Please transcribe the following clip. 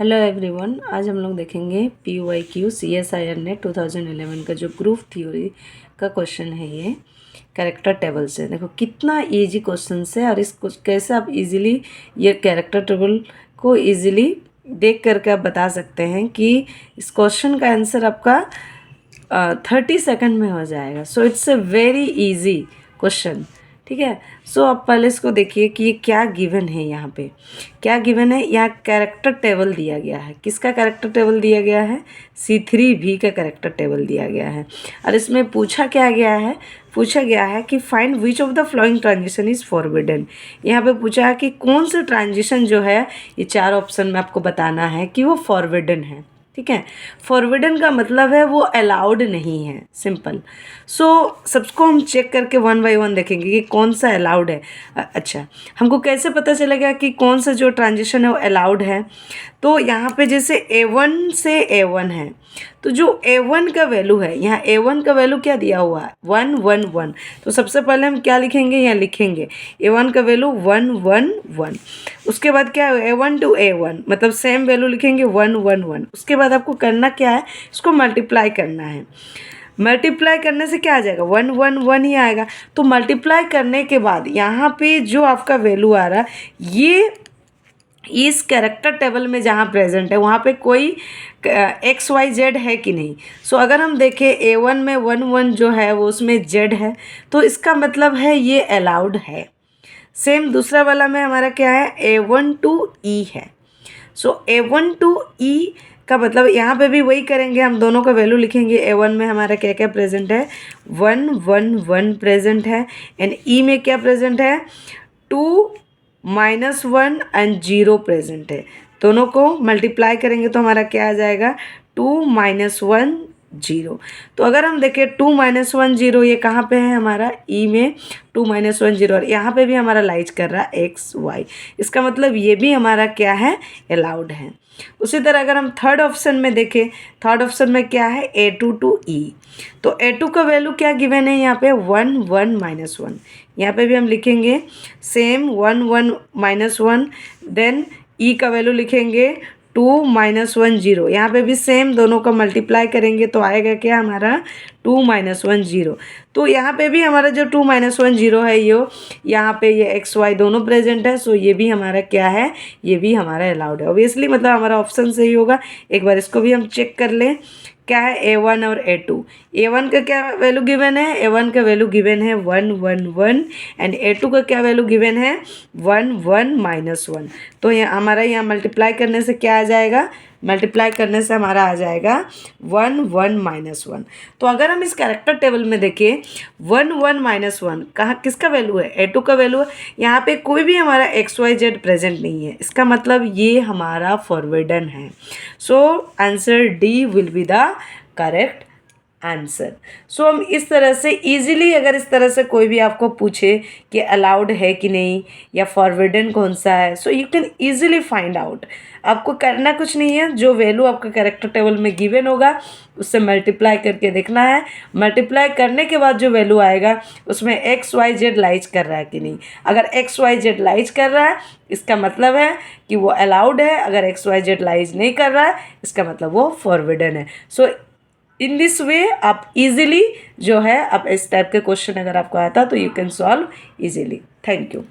Hello everyone, आज हम लोग देखेंगे PYQ CSIR नेट 2011 का जो ग्रुप थ्योरी का क्वेश्चन है। ये कैरेक्टर टेबल से देखो कितना इजी क्वेश्चन है और इस कैसे आप इजीली ये कैरेक्टर टेबल को इजीली देख करके आप बता सकते हैं कि इस क्वेश्चन का आंसर आपका 30 सेकंड में हो जाएगा। So it's a very easy question, ठीक है। सो आप पहले इसको देखिए कि ये क्या गिवन है। यहाँ पे क्या गिवन है, यहाँ कैरेक्टर टेबल दिया गया है। किसका कैरेक्टर टेबल दिया गया है? C3V का कैरेक्टर टेबल दिया गया है। और इसमें पूछा क्या गया है? पूछा गया है कि find which of the flowing transition is forbidden. यहाँ पे पूछा है कि कौन सा ट्रांजिशन जो है, ये 4 ऑप्शन में आपको बताना है कि वो फॉरबिडन है, ठीक है। फॉरबिडन का मतलब है वो अलाउड नहीं है, सिंपल। सो सबको हम चेक करके 1 बाय 1 देखेंगे कि कौन सा अलाउड है। अच्छा, हमको कैसे पता चलेगा कि कौन सा जो ट्रांजिशन है वो अलाउड है? तो यहाँ पे जैसे A1 से A1 है, तो जो A1 का वैल्यू है, यहाँ A1 का वैल्यू क्या दिया हुआ है? 1 1 1। तो सबसे पहले हम क्या लिखेंगे? यहाँ लिखेंगे A1 का वैल्यू 1 1 1। उसके बाद क्या है? A1 टू A1 मतलब सेम वैल्यू लिखेंगे 1 1 1। उसके बाद आपको करना क्या है? इसको मल्टीप्लाई करना है। मल्टीप्लाई करने से क्या आ जाएगा? 1 1 1 ही आएगा। तो मल्टीप्लाई करने के बाद यहाँ पे जो आपका वैल्यू आ रहा है, ये इस कैरेक्टर टेबल में जहाँ प्रेजेंट है वहाँ पे कोई XYZ है कि नहीं। सो अगर हम देखें A1 में 1 1 जो है वो उसमें Z है, तो इसका मतलब है ये अलाउड है। सेम दूसरा वाला में हमारा क्या है? A1 टू E है। सो A1 टू E का मतलब यहाँ पे भी वही करेंगे, हम दोनों का वैल्यू लिखेंगे। A1 में हमारा क्या क्या प्रेजेंट है? 1 1 1 प्रेजेंट है। एंड E में क्या प्रेजेंट है? 2 -1 एंड 0 प्रेजेंट है। दोनों को मल्टीप्लाई करेंगे तो हमारा क्या आ जाएगा? 2 -1 0। तो अगर हम देखें 2 -1 0 ये कहाँ पे है? हमारा E में 2 -1 0, और यहाँ पे भी हमारा लाइज कर रहा है XY। इसका मतलब ये भी हमारा क्या है? अलाउड है। उसी तरह अगर हम थर्ड ऑप्शन में देखें, थर्ड ऑप्शन में क्या है? A2 to E। तो A2 का वैल्यू क्या गिवन है? यहाँ पे 1 1 -1। यहाँ पे भी हम लिखेंगे सेम 1 1 -1। देन E का वैल्यू लिखेंगे 2 -1 0। यहाँ पे भी सेम, दोनों का मल्टीप्लाई करेंगे तो आएगा क्या हमारा? 2 -1 0। तो यहाँ पे भी हमारा जो 2 -1 0 है, ये यहाँ पे ये XY दोनों प्रेजेंट है। सो ये भी हमारा क्या है? ये भी हमारा अलाउड है ऑब्वियसली, मतलब हमारा ऑप्शन सही होगा। एक बार इसको भी हम चेक कर लें, क्या है? A1 और A2। A1 का क्या वैल्यू गिवन है? A1 का वैल्यू गिवन है 1 1 1। एंड A2 का क्या वैल्यू गिवन है? 1 1 -1। तो यहाँ हमारा यहाँ मल्टीप्लाई करने से क्या आ जाएगा? मल्टीप्लाई करने से हमारा आ जाएगा 1 1 -1। तो अगर हम इस कैरेक्टर टेबल में देखें 1 1 -1 कहाँ किसका वैल्यू है? A2 का वैल्यू है। यहाँ पे कोई भी हमारा XYZ प्रेजेंट नहीं है, इसका मतलब ये हमारा फॉरवर्डन है। So answer D will be the correct answer. So हम इस तरह से इजीली, अगर इस तरह से कोई भी आपको पूछे कि अलाउड है कि नहीं या फॉरबिडन कौन सा है, so you can easily find out. आपको करना कुछ नहीं है, जो वैल्यू आपका कैरेक्टर टेबल में गिवन होगा उससे मल्टीप्लाई करके देखना है। मल्टीप्लाई करने के बाद जो वैल्यू आएगा उसमें XYZ लाइज कर रहा है कि नहीं। अगर XYZ लाइज कर रहा है इसका मतलब है कि वो अलाउड है। अगर XYZ लाइज नहीं कर रहा है इसका मतलब वो फॉरबिडन है। सो इन दिस वे आप इजीली जो है, आप इस टाइप के क्वेश्चन अगर आपको आता तो you can solve easily. Thank you.